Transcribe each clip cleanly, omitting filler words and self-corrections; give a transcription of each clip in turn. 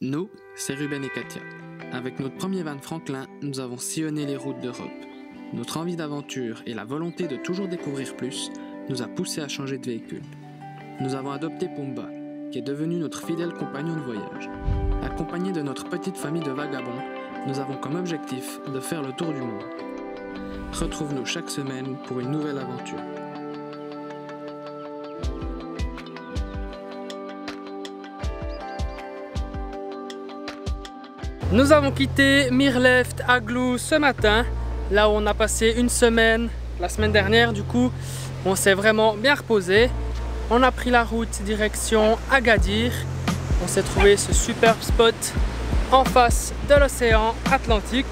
Nous, c'est Ruben et Katia. Avec notre premier van Franklin, nous avons sillonné les routes d'Europe. Notre envie d'aventure et la volonté de toujours découvrir plus nous a poussés à changer de véhicule. Nous avons adopté Pumba, qui est devenu notre fidèle compagnon de voyage. Accompagné de notre petite famille de vagabonds, nous avons comme objectif de faire le tour du monde. Retrouve-nous chaque semaine pour une nouvelle aventure. Nous avons quitté Mirleft Aglou ce matin, là où on a passé une semaine, la semaine dernière du coup. On s'est vraiment bien reposé. On a pris la route direction Agadir. On s'est trouvé ce superbe spot en face de l'océan Atlantique,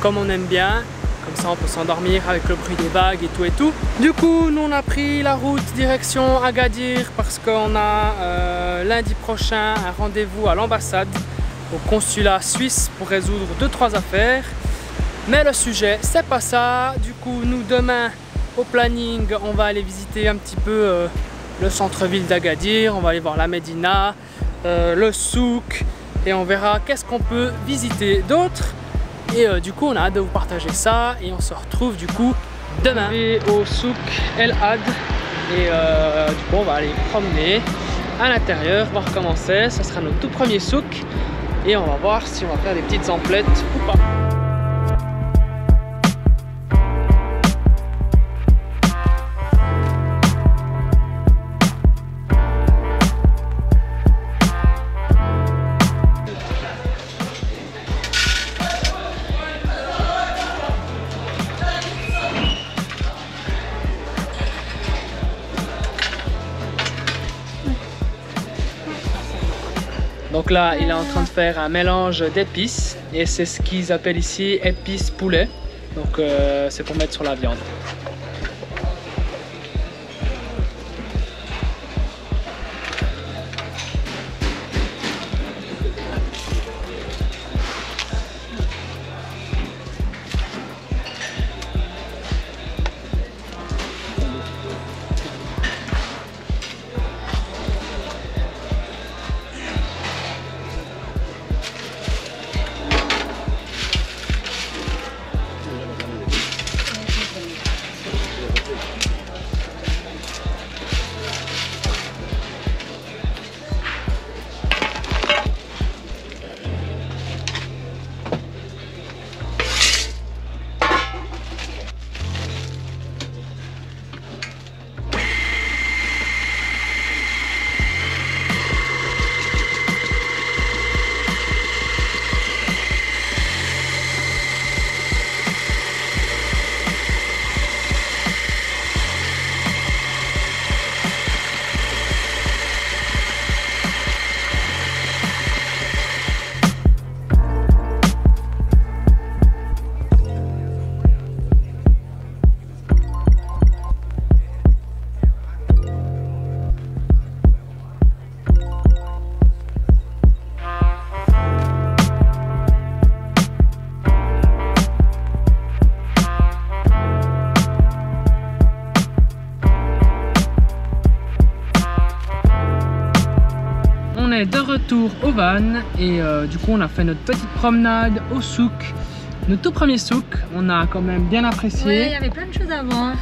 comme on aime bien. Comme ça on peut s'endormir avec le bruit des vagues et tout et tout. Du coup nous on a pris la route direction Agadir parce qu'on a lundi prochain un rendez-vous à l'ambassade, au consulat suisse, pour résoudre 2-3 affaires. Mais le sujet c'est pas ça. Du coup nous demain au planning on va aller visiter un petit peu le centre-ville d'Agadir. On va aller voir la Médina, le souk, et on verra qu'est-ce qu'on peut visiter d'autre. Et du coup on a hâte de vous partager ça et on se retrouve du coup demain au souk El Had. Et du coup on va aller promener à l'intérieur, voir comment c'est. Ça sera notre tout premier souk et on va voir si on va faire des petites emplettes ou pas. Donc là, il est en train de faire un mélange d'épices et c'est ce qu'ils appellent ici épices poulet. Donc c'est pour mettre sur la viande. On est de retour au van et du coup on a fait notre petite promenade au souk, notre tout premier souk. On a quand même bien apprécié. Ouais, il y avait plein de choses à voir.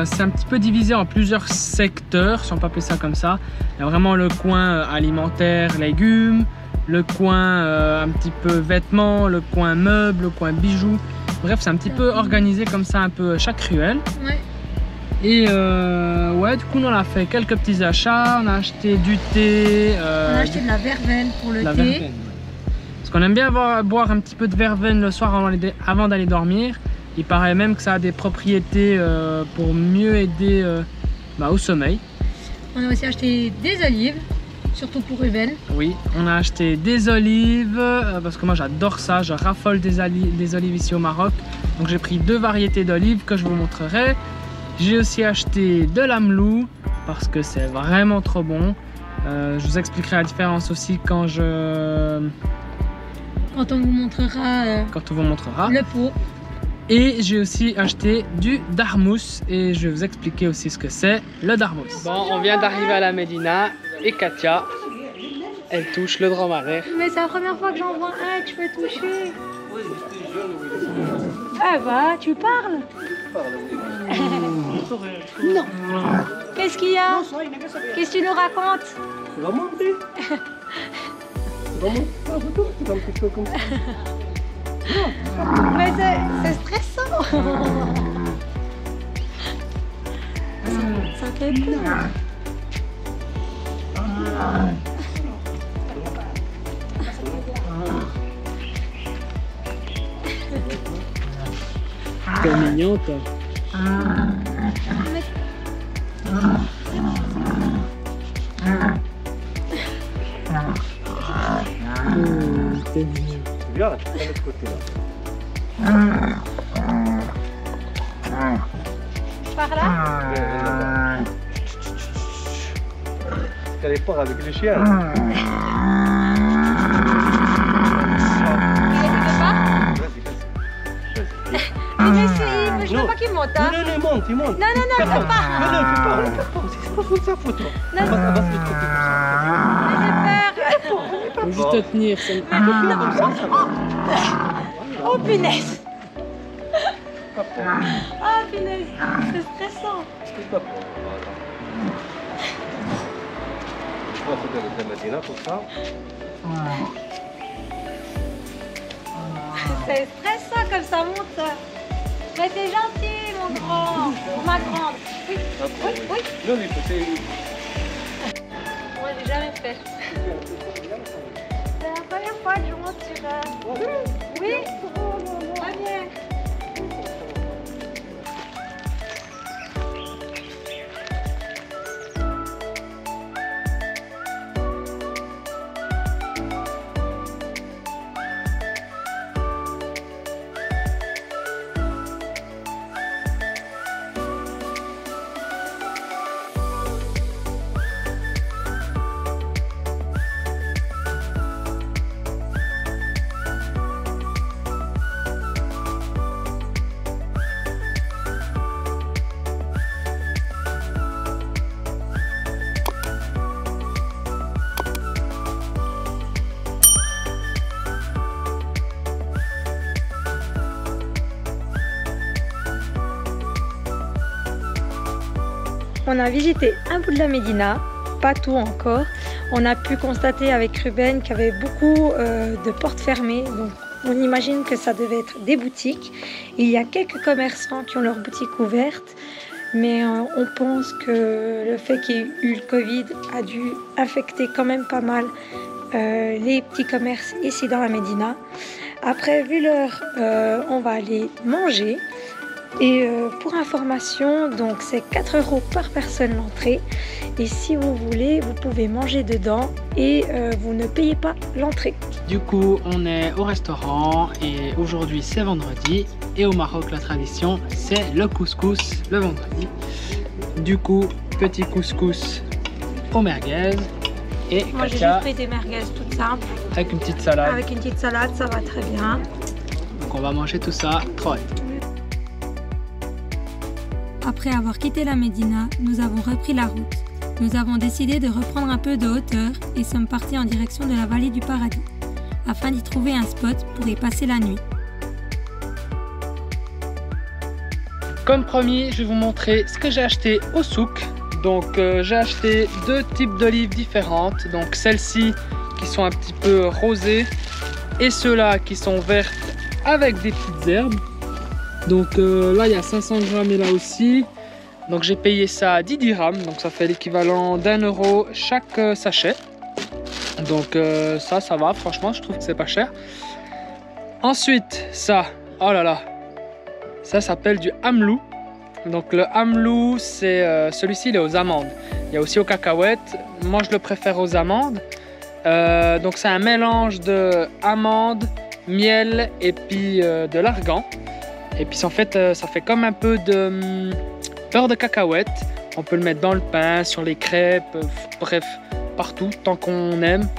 C'est un petit peu divisé en plusieurs secteurs, si on peut appeler ça comme ça. Il y a vraiment le coin alimentaire, légumes, le coin un petit peu vêtements, le coin meubles, le coin bijoux. Bref, c'est un petit peu organisé comme ça, un peu chaque ruelle. Ouais. Et ouais, du coup on a fait quelques petits achats. On a acheté du thé, on a acheté de la verveine pour le thé. Verveine. Parce qu'on aime bien boire un petit peu de verveine le soir avant d'aller dormir. Il paraît même que ça a des propriétés pour mieux aider au sommeil. On a aussi acheté des olives, surtout pour Ruben. Oui, on a acheté des olives parce que moi j'adore ça, je raffole des olives ici au Maroc. Donc j'ai pris 2 variétés d'olives que je vous montrerai. J'ai aussi acheté de l'amlou parce que c'est vraiment trop bon. Je vous expliquerai la différence aussi quand on vous montrera le pot. Et j'ai aussi acheté du darmous et je vais vous expliquer aussi ce que c'est le darmous. Bon, on vient d'arriver à la Médina et Katia Elle touche le dromadaire. Mais c'est la première fois que j'en vois un, tu peux toucher. Ah bah, tu parles. Non. Qu'est-ce qu'il y a? Qu'est-ce que tu nous racontes? Tu vas monter. Tu vas monter la photo, tu vas me faire comme ça. Mais c'est stressant. Ça fait peur. T'es mignon, toi. T'es mignon. Viens, tu prends l'autre côté là. Par là? Elle part avec les chiens. Il écoute pas? Mais je veux pas qu'il monte, hein? Non, il monte. Non, il peut pas. Non, il peut pas. C'est pas de sa faute. On va se mettre côté comme ça. Mais j'ai peur. Faut juste te tenir. C'est... Oh punaise. Oh punaise, c'est stressant. Je pense que c'est de Medina pour ça. C'est stressant comme ça monte. Mais t'es gentil, mon grand. Ma grande. Oui. Non, il faut Moi, j'ai jamais fait. C'est la première fois que je monte sur... Oui. Très bien. On a visité un bout de la Médina, pas tout encore. On a pu constater avec Ruben qu'il y avait beaucoup de portes fermées, donc on imagine que ça devait être des boutiques. Il y a quelques commerçants qui ont leurs boutiques ouvertes, mais on pense que le fait qu'il y ait eu le Covid a dû affecter quand même pas mal les petits commerces ici dans la Médina. Après, vu l'heure, on va aller manger. Et pour information, donc c'est 4 € par personne l'entrée. Et si vous voulez, vous pouvez manger dedans et vous ne payez pas l'entrée. Du coup, on est au restaurant et aujourd'hui c'est vendredi. Et au Maroc, la tradition, c'est le couscous le vendredi. Du coup, petit couscous au merguez. Et moi j'ai Katia, juste pris des merguez toutes simples. avec une petite salade. Avec une petite salade, ça va très bien. Donc on va manger tout ça trop vite. Après avoir quitté la Médina, nous avons repris la route. Nous avons décidé de reprendre un peu de hauteur et sommes partis en direction de la vallée du Paradis, afin d'y trouver un spot pour y passer la nuit. Comme promis, je vais vous montrer ce que j'ai acheté au souk. Donc j'ai acheté 2 types d'olives différentes. Donc celles-ci qui sont un petit peu rosées et ceux-là qui sont vertes avec des petites herbes. Donc là il y a 500 grammes et là aussi. Donc j'ai payé ça à 10 dirhams, donc ça fait l'équivalent d'1 € chaque sachet. Donc ça va, franchement je trouve que c'est pas cher. Ensuite ça, oh là là, ça s'appelle du amlou. Donc le amlou, c'est celui-ci il est aux amandes. Il y a aussi aux cacahuètes, moi je le préfère aux amandes. Donc c'est un mélange de amandes, miel et puis de l'argan. Et puis en fait ça fait comme un peu de beurre de cacahuète. On peut le mettre dans le pain, sur les crêpes, bref, partout, tant qu'on aime.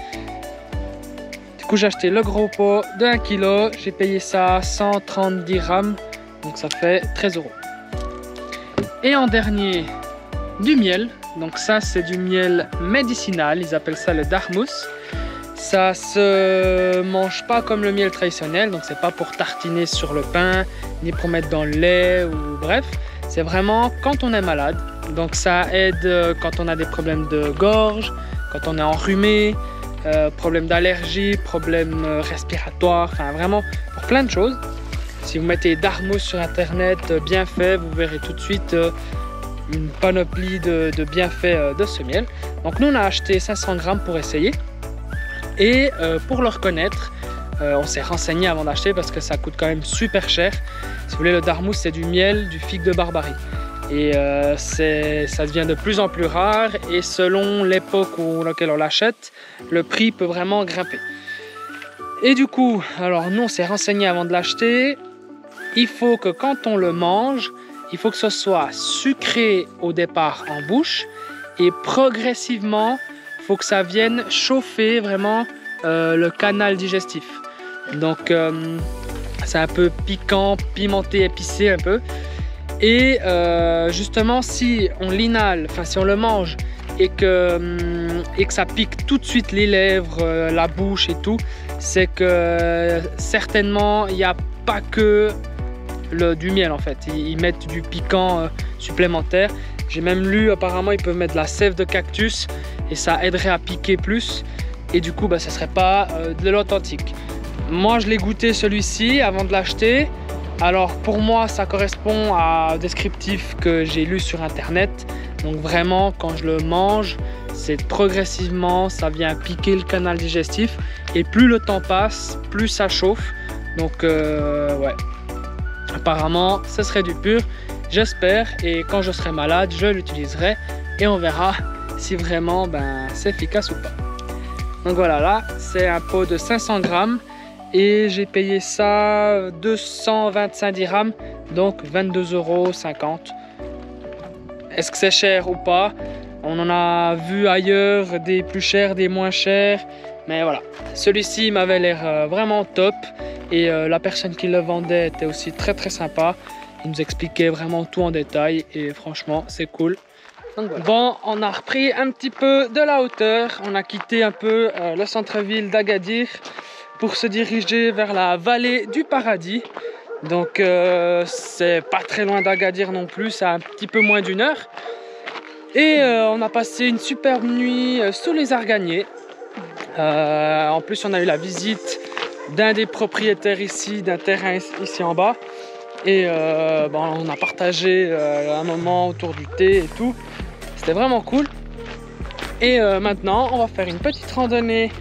Du coup j'ai acheté le gros pot de 1 kg. J'ai payé ça 130 dirhams. Donc ça fait 13 €. Et en dernier, du miel. Donc ça c'est du miel médicinal. Ils appellent ça le darmous. Ça se mange pas comme le miel traditionnel, donc c'est pas pour tartiner sur le pain, ni pour mettre dans le lait, ou bref. C'est vraiment quand on est malade. Donc ça aide quand on a des problèmes de gorge, quand on est enrhumé, problèmes d'allergie, problèmes respiratoires, enfin vraiment pour plein de choses. Si vous mettez Darmousse sur internet, bien fait, vous verrez tout de suite une panoplie de bienfaits de ce miel. Donc nous on a acheté 500 grammes pour essayer. Et pour le reconnaître, on s'est renseigné avant d'acheter parce que ça coûte quand même super cher. Si vous voulez, le Darmousse, c'est du miel du figue de Barbarie. Et ça devient de plus en plus rare. Et selon l'époque à laquelle on l'achète, le prix peut vraiment grimper. Et du coup, alors nous, on s'est renseigné avant de l'acheter. Il faut que quand on le mange, il faut que ce soit sucré au départ en bouche. Et progressivement, il faut que ça vienne chauffer vraiment le canal digestif. Donc c'est un peu piquant, pimenté, épicé un peu. Et justement, si on l'inhale, enfin si on le mange et que ça pique tout de suite les lèvres, la bouche et tout, c'est que certainement il n'y a pas que du miel en fait. Ils mettent du piquant supplémentaire. J'ai même lu apparemment ils peuvent mettre de la sève de cactus et ça aiderait à piquer plus. Et du coup, ça ne serait pas de l'authentique. Moi, je l'ai goûté celui-ci avant de l'acheter. Alors, pour moi, ça correspond au descriptif que j'ai lu sur Internet. Donc, vraiment, quand je le mange, c'est progressivement, ça vient piquer le canal digestif. Et plus le temps passe, plus ça chauffe. Donc, ouais. Apparemment, ce serait du pur. J'espère. Et quand je serai malade, je l'utiliserai. Et on verra si vraiment c'est efficace ou pas. Donc voilà, là c'est un pot de 500 grammes et j'ai payé ça 225 dirhams, donc 22,50 €. Est-ce que c'est cher ou pas? On en a vu ailleurs des plus chers, des moins chers, mais voilà. Celui-ci m'avait l'air vraiment top et la personne qui le vendait était aussi très très sympa. Il nous expliquait vraiment tout en détail et franchement c'est cool. Voilà. Bon, on a repris un petit peu de la hauteur, on a quitté un peu le centre-ville d'Agadir pour se diriger vers la vallée du paradis. Donc c'est pas très loin d'Agadir non plus, c'est un petit peu moins d'1 heure. Et on a passé une superbe nuit sous les arganiers. En plus on a eu la visite d'un des propriétaires ici, d'un terrain ici en bas. Et on a partagé un moment autour du thé et tout. C'était vraiment cool. Et maintenant, on va faire une petite randonnée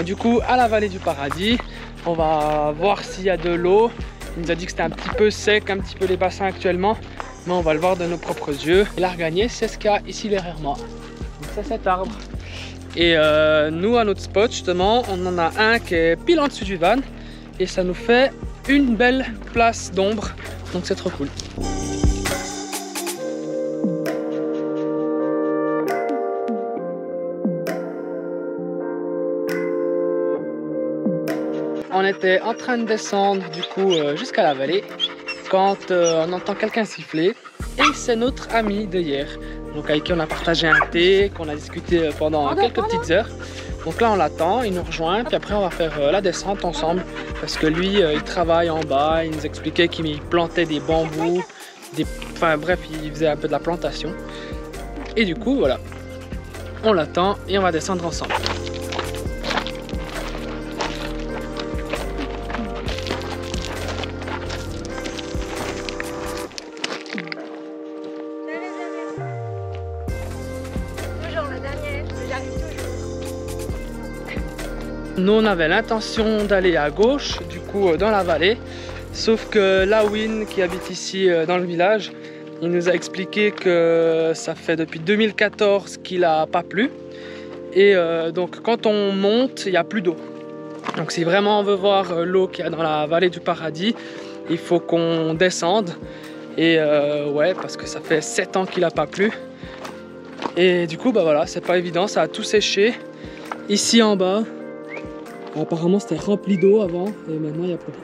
du coup à la vallée du paradis. On va voir s'il y a de l'eau. Il nous a dit que c'était un petit peu sec, un petit peu les bassins actuellement. Mais on va le voir de nos propres yeux. Et l'arganier, c'est ce qu'il y a ici derrière moi. Donc c'est cet arbre. Et nous, à notre spot, justement, on en a un qui est pile en dessus du van. Et ça nous fait une belle place d'ombre. Donc c'est trop cool. On était en train de descendre du coup jusqu'à la vallée quand on entend quelqu'un siffler et c'est notre ami de hier, donc avec qui on a partagé un thé, qu'on a discuté pendant quelques petites heures. Donc là on l'attend, il nous rejoint, puis après on va faire la descente ensemble parce que lui il travaille en bas, il nous expliquait qu'il plantait des bambous, enfin bref il faisait un peu de la plantation. Et du coup voilà, on l'attend et on va descendre ensemble. Nous on avait l'intention d'aller à gauche, du coup dans la vallée, sauf que Lawin qui habite ici dans le village, il nous a expliqué que ça fait depuis 2014 qu'il n'a pas plu. Et donc quand on monte, il n'y a plus d'eau. Donc si vraiment on veut voir l'eau qu'il y a dans la vallée du paradis, il faut qu'on descende. Et ouais, parce que ça fait 7 ans qu'il n'a pas plu. Et du coup, voilà, c'est pas évident, ça a tout séché. Ici en bas, apparemment c'était rempli d'eau avant et maintenant il n'y a plus d'eau.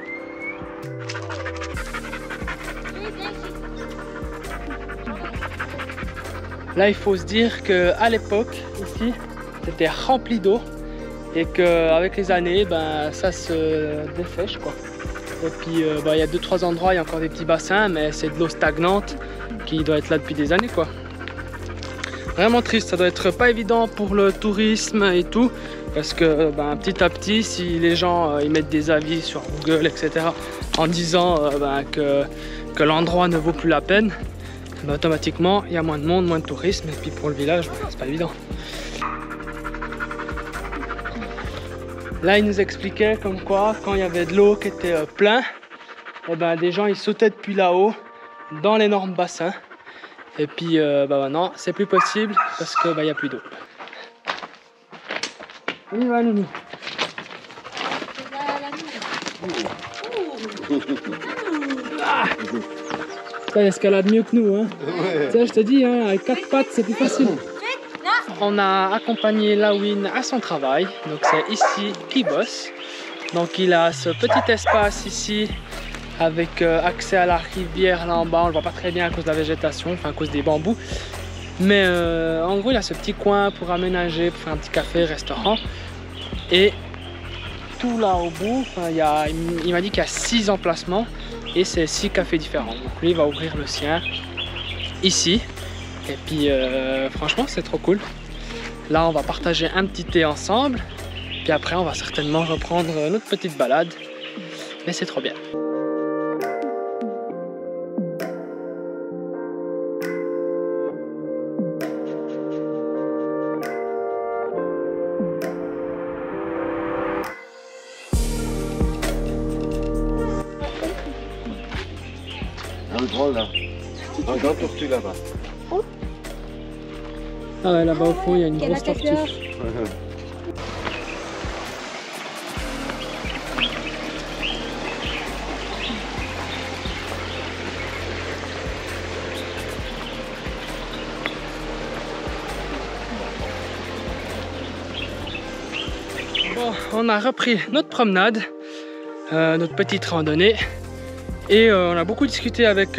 Là il faut se dire qu'à l'époque ici c'était rempli d'eau et qu'avec les années, ben, ça se dessèche quoi. Et puis il y a 2-3 endroits, il y a encore des petits bassins, mais c'est de l'eau stagnante qui doit être là depuis des années quoi. Vraiment triste, ça doit être pas évident pour le tourisme et tout, parce que ben, petit à petit, si les gens ils mettent des avis sur Google, etc., en disant que l'endroit ne vaut plus la peine, ben, automatiquement il y a moins de monde, moins de tourisme, et puis pour le village, ben, c'est pas évident. Là, il nous expliquait comme quoi, quand il y avait de l'eau qui était plein, et ben, des gens ils sautaient depuis là-haut dans l'énorme bassin. Et puis maintenant, c'est plus possible parce qu'il n'y a plus d'eau. On y va, Nounou. Ah, ça escalade mieux que nous, hein. Ouais. Tiens, je te dis, hein, avec 4 pattes, c'est plus facile. On a accompagné Lawin à son travail, donc c'est ici qu'il bosse. Donc il a ce petit espace ici avec accès à la rivière là en bas. On le voit pas très bien à cause de la végétation, enfin à cause des bambous. Mais en gros il a ce petit coin pour aménager, pour faire un petit café, restaurant. Et tout là au bout, il m'a dit qu'il y a 6 emplacements et c'est 6 cafés différents. Donc lui il va ouvrir le sien ici. Et puis franchement c'est trop cool. Là on va partager un petit thé ensemble. Puis après on va certainement reprendre notre petite balade. Mais c'est trop bien. Un grand là. Un grand tortue là-bas. Ah ouais, là-bas au fond, il y a une grosse tortue. Bon, on a repris notre promenade, notre petite randonnée. Et on a beaucoup discuté avec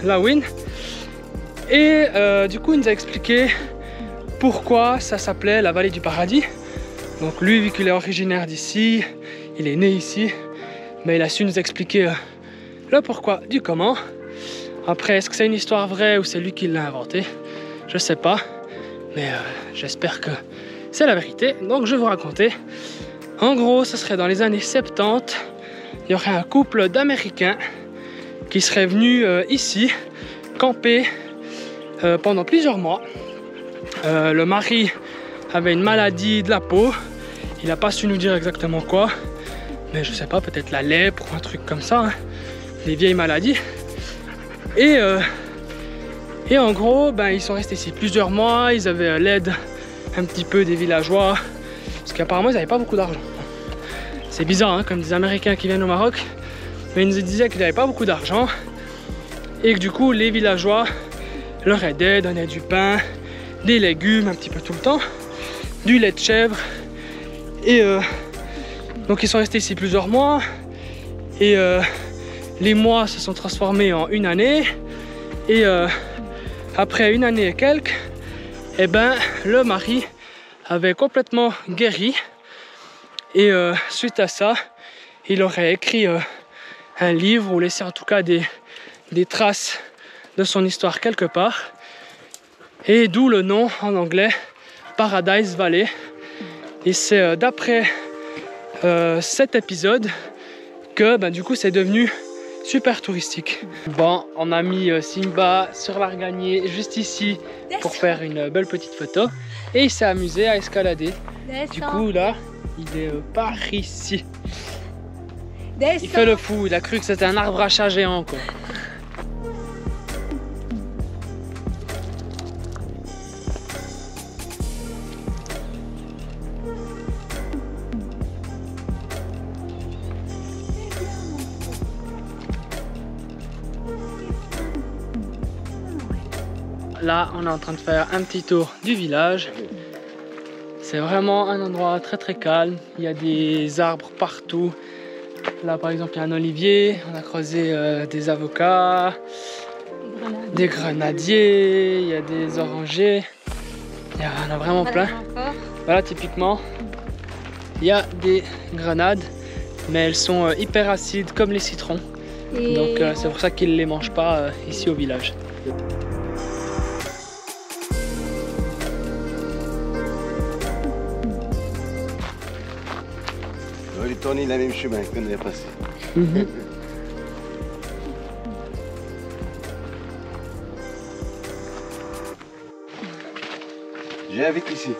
Lawin. Et du coup, il nous a expliqué pourquoi ça s'appelait la vallée du paradis. Donc lui, vu qu'il est originaire d'ici, il est né ici, mais il a su nous expliquer le pourquoi du comment. Après, est-ce que c'est une histoire vraie ou c'est lui qui l'a inventé? Je sais pas, mais j'espère que c'est la vérité. Donc je vais vous raconter. En gros, ce serait dans les années 70, il y aurait un couple d'Américains qui serait venu ici camper pendant plusieurs mois. Le mari avait une maladie de la peau, il n'a pas su nous dire exactement quoi, mais je sais pas, peut-être la lèpre ou un truc comme ça, hein, des vieilles maladies. Et en gros, ben, ils sont restés ici plusieurs mois, ils avaient l'aide un petit peu des villageois, parce qu'apparemment ils n'avaient pas beaucoup d'argent. C'est bizarre, hein, comme des Américains qui viennent au Maroc, mais ils nous disaient qu'ils n'avaient pas beaucoup d'argent, et que du coup les villageois leur aidaient, donnaient du pain, des légumes un petit peu tout le temps, du lait de chèvre. Et donc ils sont restés ici plusieurs mois. Et les mois se sont transformés en une année. Et après une année et quelques, eh ben, le mari avait complètement guéri. Et suite à ça, il aurait écrit un livre ou laissé en tout cas des traces de son histoire quelque part. Et d'où le nom en anglais Paradise Valley. Et c'est d'après cet épisode que du coup c'est devenu super touristique. Bon, on a mis Simba sur l'arganier juste ici pour faire une belle petite photo. Et il s'est amusé à escalader. Du coup là, il est par ici. Il fait le fou, il a cru que c'était un arbre à chat géant quoi. Là, on est en train de faire un petit tour du village. C'est vraiment un endroit très très calme. Il y a des arbres partout. Là, par exemple, il y a un olivier. On a creusé des avocats, des grenadiers. Il y a des orangers. Il y en a vraiment plein. Voilà, typiquement. il y a des grenades, mais elles sont hyper acides comme les citrons. Donc c'est pour ça qu'ils ne les mangent pas ici au village. On va lui tourner le même chemin qu'on est passé. J'invite ici.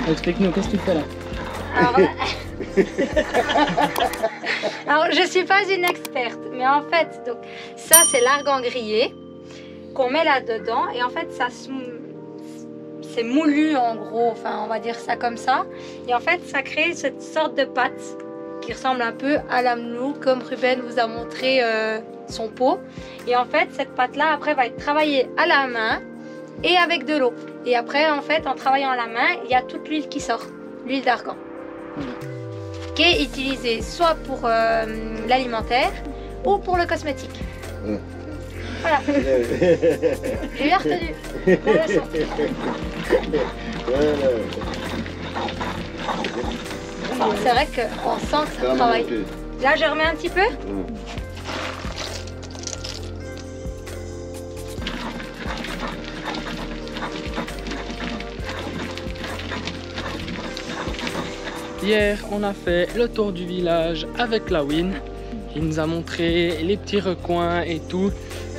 Explique-nous, qu'est-ce que tu fais là? Alors, je ne suis pas une experte, mais en fait, donc, ça c'est l'argan grillé qu'on met là-dedans et en fait c'est moulu en gros, enfin on va dire ça comme ça. Et en fait ça crée cette sorte de pâte qui ressemble un peu à l'amlou comme Ruben vous a montré son pot. Et en fait cette pâte là après va être travaillée à la main et avec de l'eau. Et après en fait en travaillant à la main il y a toute l'huile qui sort, l'huile d'argan. Qui est utilisée soit pour l'alimentaire ou pour le cosmétique. Voilà. J'ai bien retenu la leçon. C'est vrai qu'on sent que ça travaille. Là, je remets un petit peu. Hier, on a fait le tour du village avec Lawin. Il nous a montré les petits recoins et tout.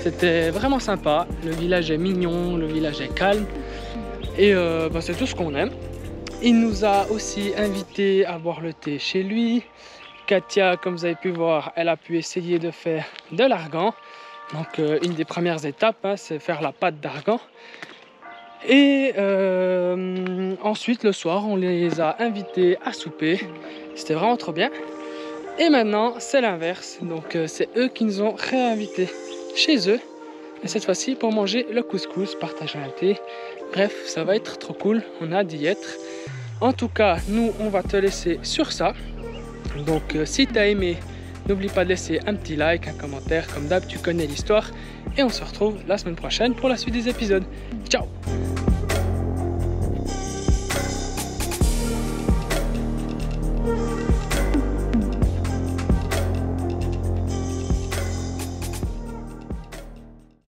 C'était vraiment sympa. Le village est mignon, le village est calme. Et c'est tout ce qu'on aime. Il nous a aussi invités à boire le thé chez lui. Katia, comme vous avez pu voir, elle a pu essayer de faire de l'argan. Donc une des premières étapes, c'est faire la pâte d'argan. Et ensuite, le soir, on les a invités à souper. C'était vraiment trop bien. Et maintenant, c'est l'inverse. Donc c'est eux qui nous ont réinvités chez eux. Et cette fois-ci, pour manger le couscous, partager un thé. Bref, ça va être trop cool. On a hâte d'y être. En tout cas, nous, on va te laisser sur ça. Donc si tu as aimé, n'oublie pas de laisser un petit like, un commentaire. Comme d'hab, tu connais l'histoire. Et on se retrouve la semaine prochaine pour la suite des épisodes. Ciao!